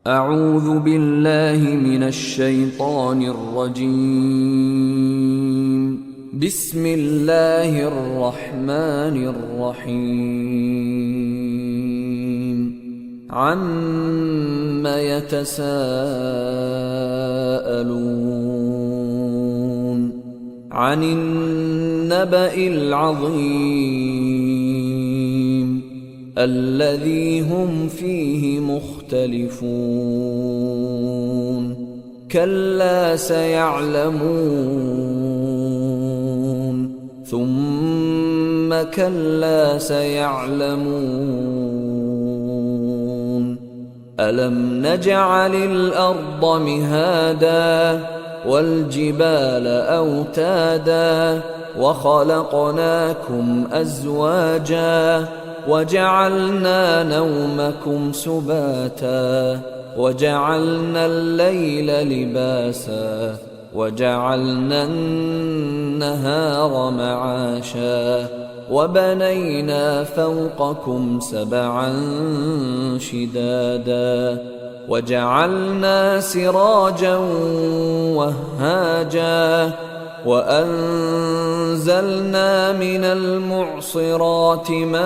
أعوذ بالله من الشيطان الرجيم. بسم الله الرحمن الرحيم. عَمَّ يتساءلون عن النبأ العظيم الذي هم فيه مختلفون كلا سيعلمون ثم كلا سيعلمون ألم نجعل الأرض مهادا والجبال أوتادا وخلقناكم أزواجا وجعلنا نومكم سباتا وجعلنا الليل لباسا وجعلنا النهار معاشا وبنينا فوقكم سبعا شدادا وجعلنا سراجا وهاجا وأنزلنا من المعصرات ماء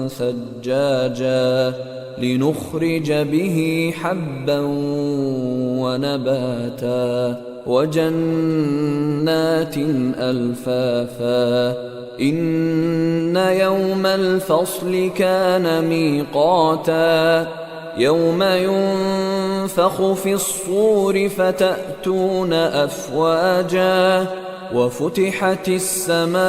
ثجاجا لنخرج به حبا ونباتا وجنات ألفافا إن يوم الفصل كان ميقاتا يوم ينفخ في الصور فتأتون أفواجا وفتحت السماء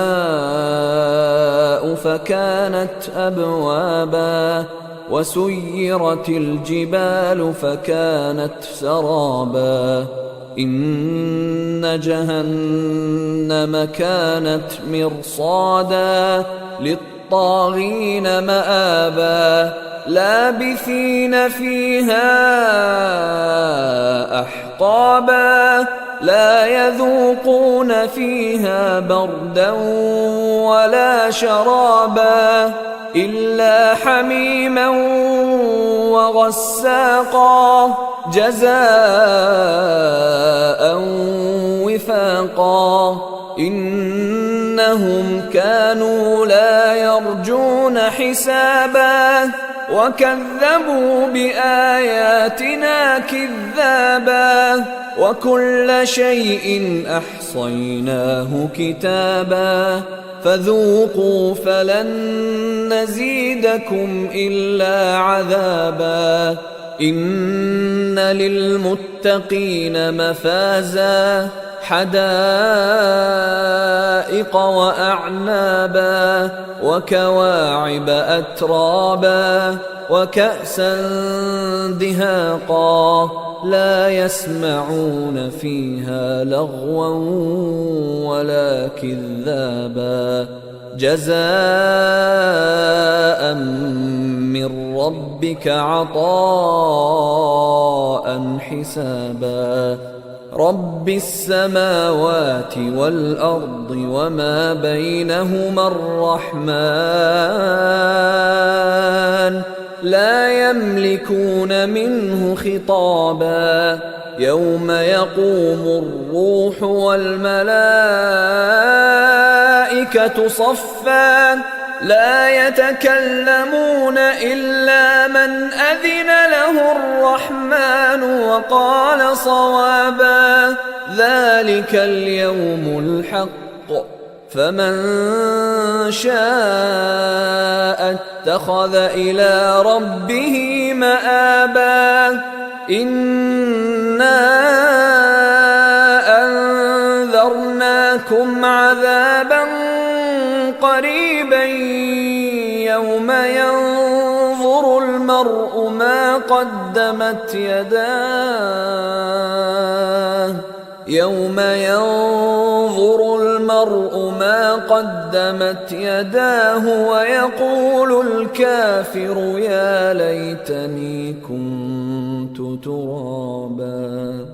فكانت أبوابا وسيرت الجبال فكانت سرابا إن جهنم كانت مرصادا للطاغين مآبا لابثين فيها أحقابا لا يذوقون فيها بردا ولا شرابا إلا حميما وغساقا جزاء وفاقا إنهم كانوا لا يرجون حسابا وكذبوا بآياتنا كذابا وكل شيء أحصيناه كتابا فذوقوا فلن نزيدكم إلا عذابا إن للمتقين مفازا حدائق وأعنابا وكواعب أترابا وكأسا دهاقا لا يسمعون فيها لغوا ولا كذابا جزاء من ربك عطاء حسابا رب السماوات والأرض وما بينهما الرحمن لا يملكون منه خطابا يوم يقوم الروح والملائكة صفا لا يتكلمون إلا من أذن له الرحمن وقال صوابا ذلك اليوم الحق فمن شاء اتخذ إلى ربه مآبا إنا أنذرناكم عذابا قريبا يوم ينظر المرء ما قدمت يداه يوم ينظر المرء ما قدمت يداه ويقول الكافر يا ليتني كنت ترابا.